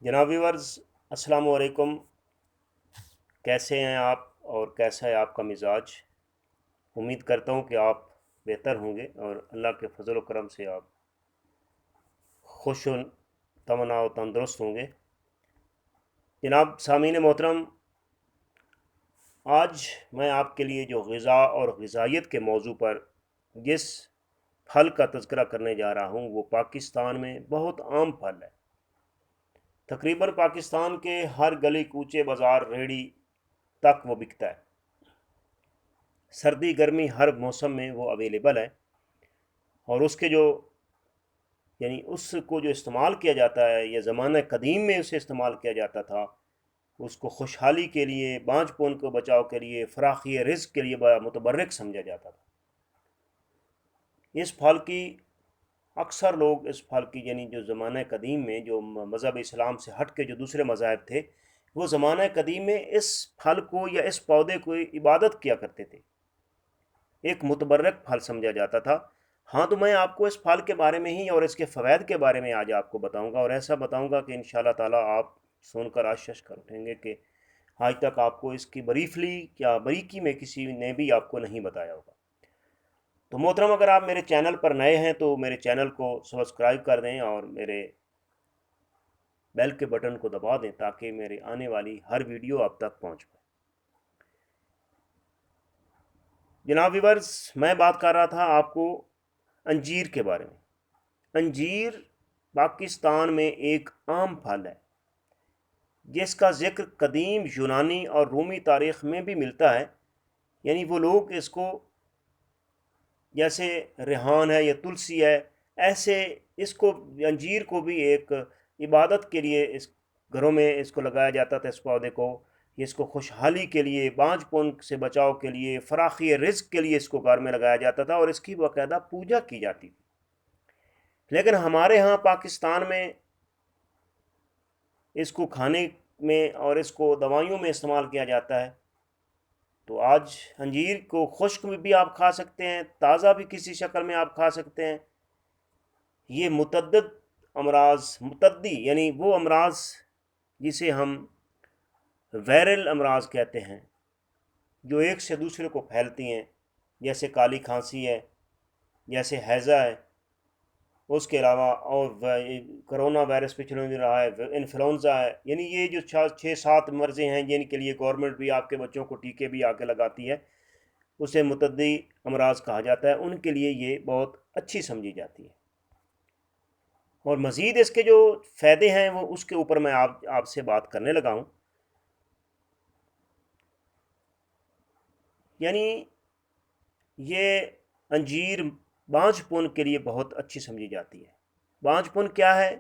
جناب ویورز، السلام علیکم۔ کیسے ہیں آپ اور کیسا ہے آپ کا مزاج؟ امید کرتا ہوں کہ آپ بہتر ہوں گے اور اللہ کے فضل و کرم سے آپ خوش و تمنا و تندرست ہوں گے۔ جناب سامعین محترم، آج میں آپ کے لیے جو غذا اور غذائیت کے موضوع پر جس پھل کا تذکرہ کرنے جا رہا ہوں وہ پاکستان میں بہت عام پھل ہے۔ تقریباً پاکستان کے ہر گلی کوچے بازار ریڑھی تک وہ بکتا ہے۔ سردی گرمی ہر موسم میں وہ اویلیبل ہے، اور اس کے جو اس کو جو استعمال کیا جاتا ہے یا زمانہ قدیم میں اسے استعمال کیا جاتا تھا، اس کو خوشحالی کے لیے، بانجھ پون کو بچاؤ کے لیے، فراخی رزق کے لیے بڑا متبرک سمجھا جاتا تھا۔ اس پھل کی اکثر لوگ اس پھل کی جو زمانہ قدیم میں جو مذہب اسلام سے ہٹ کے جو دوسرے مذاہب تھے، وہ زمانہ قدیم میں اس پھل کو یا اس پودے کو عبادت کیا کرتے تھے، ایک متبرک پھل سمجھا جاتا تھا۔ ہاں، تو میں آپ کو اس پھل کے بارے میں ہی اور اس کے فوائد کے بارے میں آج آپ کو بتاؤں گا، اور ایسا بتاؤں گا کہ انشاءاللہ تعالیٰ آپ سن کر آشش کر اٹھیں گے کہ آج تک آپ کو اس کی بریفلی یا بریکی میں کسی نے بھی آپ کو نہیں بتایا ہوگا۔ تو محترم، اگر آپ میرے چینل پر نئے ہیں تو میرے چینل کو سبسکرائب کر دیں اور میرے بیل کے بٹن کو دبا دیں تاکہ میرے آنے والی ہر ویڈیو آپ تک پہنچ پائے۔ جناب ویورز، میں بات کر رہا تھا آپ کو انجیر کے بارے میں۔ انجیر پاکستان میں ایک عام پھل ہے جس کا ذکر قدیم یونانی اور رومی تاریخ میں بھی ملتا ہے۔ وہ لوگ اس کو جیسے ریحان ہے یا تلسی ہے، ایسے اس کو انجیر کو بھی ایک عبادت کے لیے اس گھروں میں اس کو لگایا جاتا تھا، اس پودے کو۔ اس کو خوشحالی کے لیے، بانجھ پون سے بچاؤ کے لیے، فراخی رزق کے لیے اس کو گھر میں لگایا جاتا تھا اور اس کی باقاعدہ پوجا کی جاتی تھی۔ لیکن ہمارے ہاں پاکستان میں اس کو کھانے میں اور اس کو دوائیوں میں استعمال کیا جاتا ہے۔ تو آج انجیر کو خشک میں بھی آپ کھا سکتے ہیں، تازہ بھی کسی شکل میں آپ کھا سکتے ہیں۔ یہ متعدد امراض، متعدی وہ امراض جسے ہم وائرل امراض کہتے ہیں، جو ایک سے دوسرے کو پھیلتی ہیں، جیسے کالی کھانسی ہے، جیسے ہیضہ ہے، اس کے علاوہ اور کرونا وائرس پہ چل رہا ہے، انفلونزا ہے۔ یہ جو 6-7 مرضیں ہیں جن کے لیے گورنمنٹ بھی آپ کے بچوں کو ٹیکے بھی آ کے لگاتی ہے، اسے متعدی امراض کہا جاتا ہے، ان کے لیے یہ بہت اچھی سمجھی جاتی ہے۔ اور مزید اس کے جو فائدے ہیں وہ اس کے اوپر میں آپ سے بات کرنے لگا ہوں۔ یہ انجیر بانجھ پون کے لیے بہت اچھی سمجھی جاتی ہے۔ بانجھ پون کیا ہے؟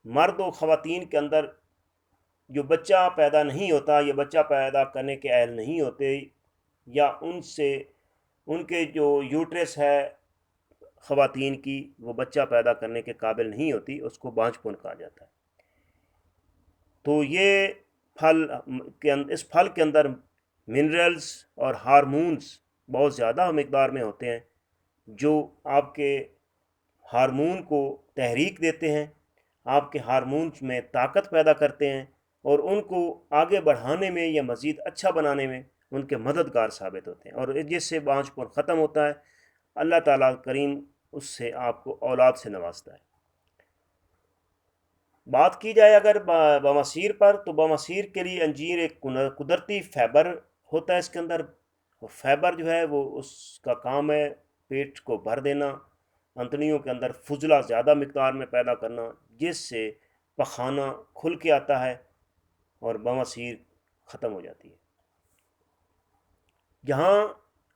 مرد و خواتین کے اندر جو بچہ پیدا نہیں ہوتا یا بچہ پیدا کرنے کے اہل نہیں ہوتے، یا ان کے جو یوٹرس ہے خواتین کی، وہ بچہ پیدا کرنے کے قابل نہیں ہوتی، اس کو بانجھ پون کہا جاتا ہے۔ تو اس پھل کے اندر منرلز اور ہارمونز بہت زیادہ مقدار میں ہوتے ہیں، جو آپ کے ہارمون کو تحریک دیتے ہیں، آپ کے ہارمونز میں طاقت پیدا کرتے ہیں، اور ان کو آگے بڑھانے میں یا مزید اچھا بنانے میں ان کے مددگار ثابت ہوتے ہیں، اور جس سے بانجھ پون ختم ہوتا ہے، اللہ تعالیٰ کریم اس سے آپ کو اولاد سے نوازتا ہے۔ بات کی جائے اگر بواسیر پر، تو بواسیر کے لیے انجیر ایک قدرتی فائبر ہوتا ہے اس کے اندر۔ فائبر جو ہے وہ اس کا کام ہے پیٹ کو بھر دینا، انتڑیوں کے اندر فضلہ زیادہ مقدار میں پیدا کرنا، جس سے پخانہ کھل کے آتا ہے اور بواسیر ختم ہو جاتی ہے۔ جہاں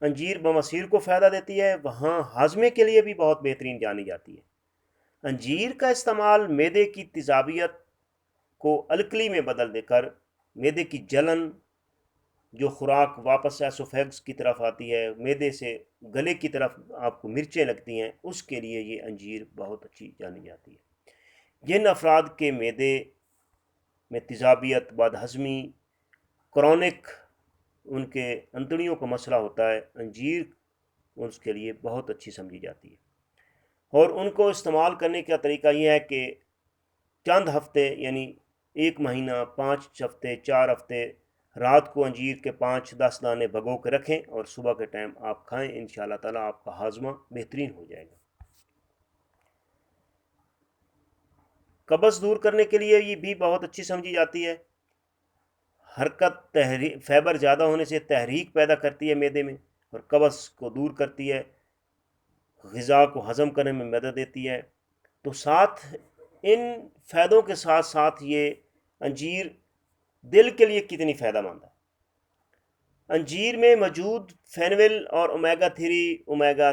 انجیر بواسیر کو فائدہ دیتی ہے، وہاں ہاضمے کے لیے بھی بہت بہترین جانی جاتی ہے۔ انجیر کا استعمال معدے کی تیزابیت کو الکلی میں بدل دے کر معدے کی جلن، جو خوراک واپس ایسوفیگس کی طرف آتی ہے، معدے سے گلے کی طرف آپ کو مرچیں لگتی ہیں، اس کے لیے یہ انجیر بہت اچھی جانی جاتی ہے۔ جن افراد کے معدے میں تیزابیت، بد ہضمی، کرونک ان کے انتڑیوں کا مسئلہ ہوتا ہے، انجیر اس کے لیے بہت اچھی سمجھی جاتی ہے۔ اور ان کو استعمال کرنے کا طریقہ یہ ہے کہ چند ہفتے یعنی 1 مہینہ، 5 ہفتے، 4 ہفتے رات کو انجیر کے 5-10 دانے بھگو کے رکھیں اور صبح کے ٹائم آپ کھائیں، انشاءاللہ تعالیٰ آپ کا ہاضمہ بہترین ہو جائے گا۔ قبض دور کرنے کے لیے یہ بھی بہت اچھی سمجھی جاتی ہے۔ حرکت فائبر زیادہ ہونے سے تحریک پیدا کرتی ہے معدے میں اور قبض کو دور کرتی ہے، غذا کو ہضم کرنے میں مدد دیتی ہے۔ تو ساتھ ان فائدوں کے ساتھ ساتھ یہ انجیر دل کے لیے کتنی فائدہ مند ہے۔ انجیر میں موجود فینول اور اومیگا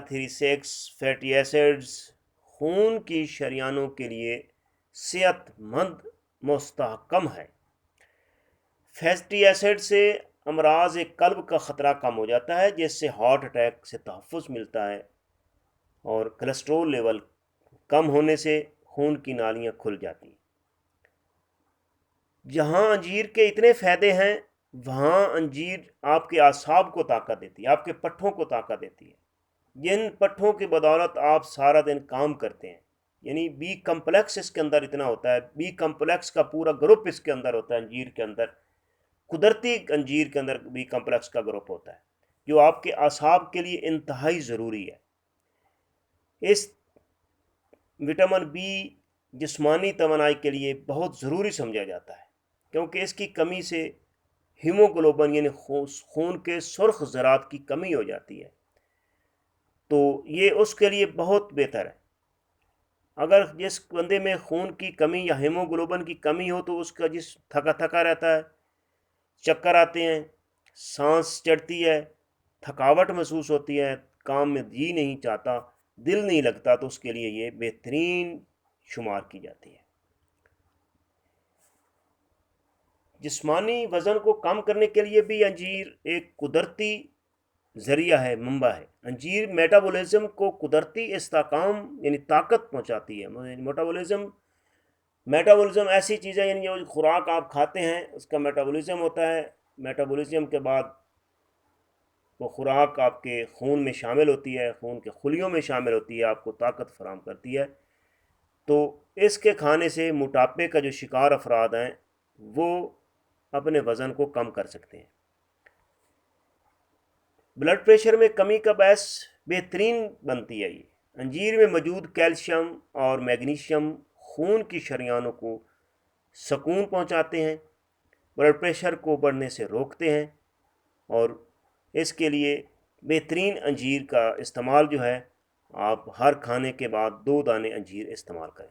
3 فیٹی ایسڈز خون کی شریانوں کے لیے صحت مند مستحکم ہے۔ فیٹی ایسڈ سے امراض قلب کا خطرہ کم ہو جاتا ہے، جس سے ہارٹ اٹیک سے تحفظ ملتا ہے، اور کولیسٹرول لیول کم ہونے سے خون کی نالیاں کھل جاتی ہیں۔ جہاں انجیر کے اتنے فائدے ہیں، وہاں انجیر آپ کے اعصاب کو طاقت دیتی ہے، آپ کے پٹھوں کو طاقت دیتی ہے، جن پٹھوں کی بدولت آپ سارا دن کام کرتے ہیں۔ یعنی بی کمپلیکس اس کے اندر اتنا ہوتا ہے، بی کمپلیکس کا پورا گروپ اس کے اندر ہوتا ہے، انجیر کے اندر، قدرتی انجیر کے اندر بی کمپلیکس کا گروپ ہوتا ہے، جو آپ کے اعصاب کے لیے انتہائی ضروری ہے۔ اس وٹامن بی جسمانی توانائی کے لیے بہت ضروری سمجھا جاتا ہے، کیونکہ اس کی کمی سے ہیموگلوبن یعنی خون کے سرخ ذرات کی کمی ہو جاتی ہے، تو یہ اس کے لیے بہت بہتر ہے۔ اگر جس بندے میں خون کی کمی یا ہیموگلوبن کی کمی ہو تو اس کا جسم تھکا تھکا رہتا ہے، چکر آتے ہیں، سانس چڑھتی ہے، تھکاوٹ محسوس ہوتی ہے، کام میں جی نہیں چاہتا، دل نہیں لگتا، تو اس کے لیے یہ بہترین شمار کی جاتی ہے۔ جسمانی وزن کو کم کرنے کے لیے بھی انجیر ایک قدرتی ذریعہ ہے، منبع ہے۔ انجیر میٹابولزم کو قدرتی استحکام یعنی طاقت پہنچاتی ہے۔ میٹابولزم ایسی چیز ہے، یعنی جو خوراک آپ کھاتے ہیں اس کا میٹابولزم ہوتا ہے، میٹابولزم کے بعد وہ خوراک آپ کے خون میں شامل ہوتی ہے، خون کے خلیوں میں شامل ہوتی ہے، آپ کو طاقت فراہم کرتی ہے۔ تو اس کے کھانے سے موٹاپے کا جو شکار افراد ہیں وہ اپنے وزن کو کم کر سکتے ہیں۔ بلڈ پریشر میں کمی کا باعث بہترین بنتی ہے یہ۔ انجیر میں موجود کیلشیم اور میگنیشیم خون کی شریانوں کو سکون پہنچاتے ہیں، بلڈ پریشر کو بڑھنے سے روکتے ہیں، اور اس کے لیے بہترین انجیر کا استعمال جو ہے، آپ ہر کھانے کے بعد 2 دانے انجیر استعمال کریں۔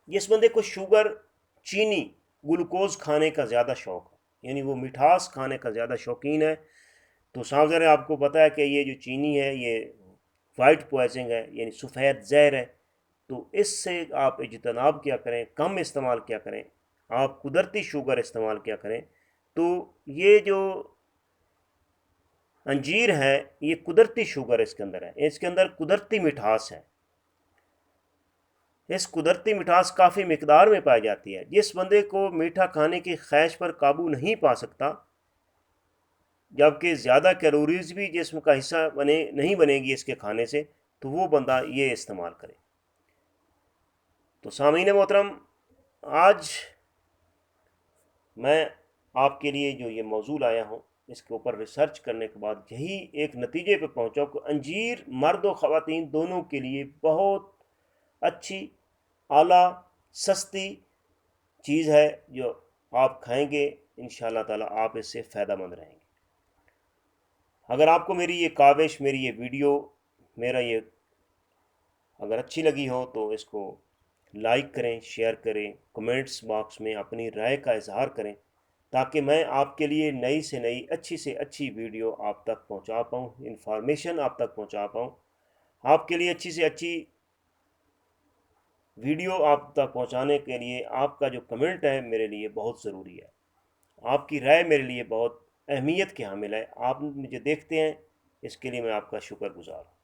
جس بندے کو شوگر، چینی، گلوکوز کھانے کا زیادہ شوق ہے، یعنی وہ مٹھاس کھانے کا زیادہ شوقین ہے، تو سامنے آپ کو پتہ ہے کہ یہ جو چینی ہے یہ وائٹ پوائزنگ ہے، یعنی سفید زہر ہے، تو اس سے آپ اجتناب کیا کریں، کم استعمال کیا کریں، آپ قدرتی شوگر استعمال کیا کریں۔ تو یہ جو انجیر ہے یہ قدرتی شوگر اس کے اندر ہے، اس کے اندر قدرتی مٹھاس ہے، اس قدرتی مٹھاس کافی مقدار میں پائی جاتی ہے۔ جس بندے کو میٹھا کھانے کی خواہش پر قابو نہیں پا سکتا، جبکہ زیادہ کیلوریز بھی جسم کا حصہ نہیں بنے گی اس کے کھانے سے، تو وہ بندہ یہ استعمال کرے۔ تو سامعین محترم، آج میں آپ کے لیے جو یہ موضوع لایا ہوں، اس کے اوپر ریسرچ کرنے کے بعد یہی ایک نتیجے پہ پہنچا کہ انجیر مرد و خواتین دونوں کے لیے بہت اچھی، اعلیٰ، سستی چیز ہے، جو آپ کھائیں گے انشاءاللہ تعالیٰ آپ اس سے فائدہ مند رہیں گے۔ اگر آپ کو میری یہ کاوش، میری یہ ویڈیو، میرا یہ اگر اچھی لگی ہو تو اس کو لائک کریں، شیئر کریں، کمنٹس باکس میں اپنی رائے کا اظہار کریں، تاکہ میں آپ کے لیے نئی سے نئی، اچھی سے اچھی ویڈیو آپ تک پہنچا پاؤں، انفارمیشن آپ تک پہنچا پاؤں۔ آپ کے لیے اچھی سے اچھی ویڈیو آپ تک پہنچانے کے لیے آپ کا جو کمنٹ ہے میرے لیے بہت ضروری ہے، آپ کی رائے میرے لیے بہت اہمیت کے حامل ہے۔ آپ مجھے دیکھتے ہیں، اس کے لیے میں آپ کا شکر گزار ہوں۔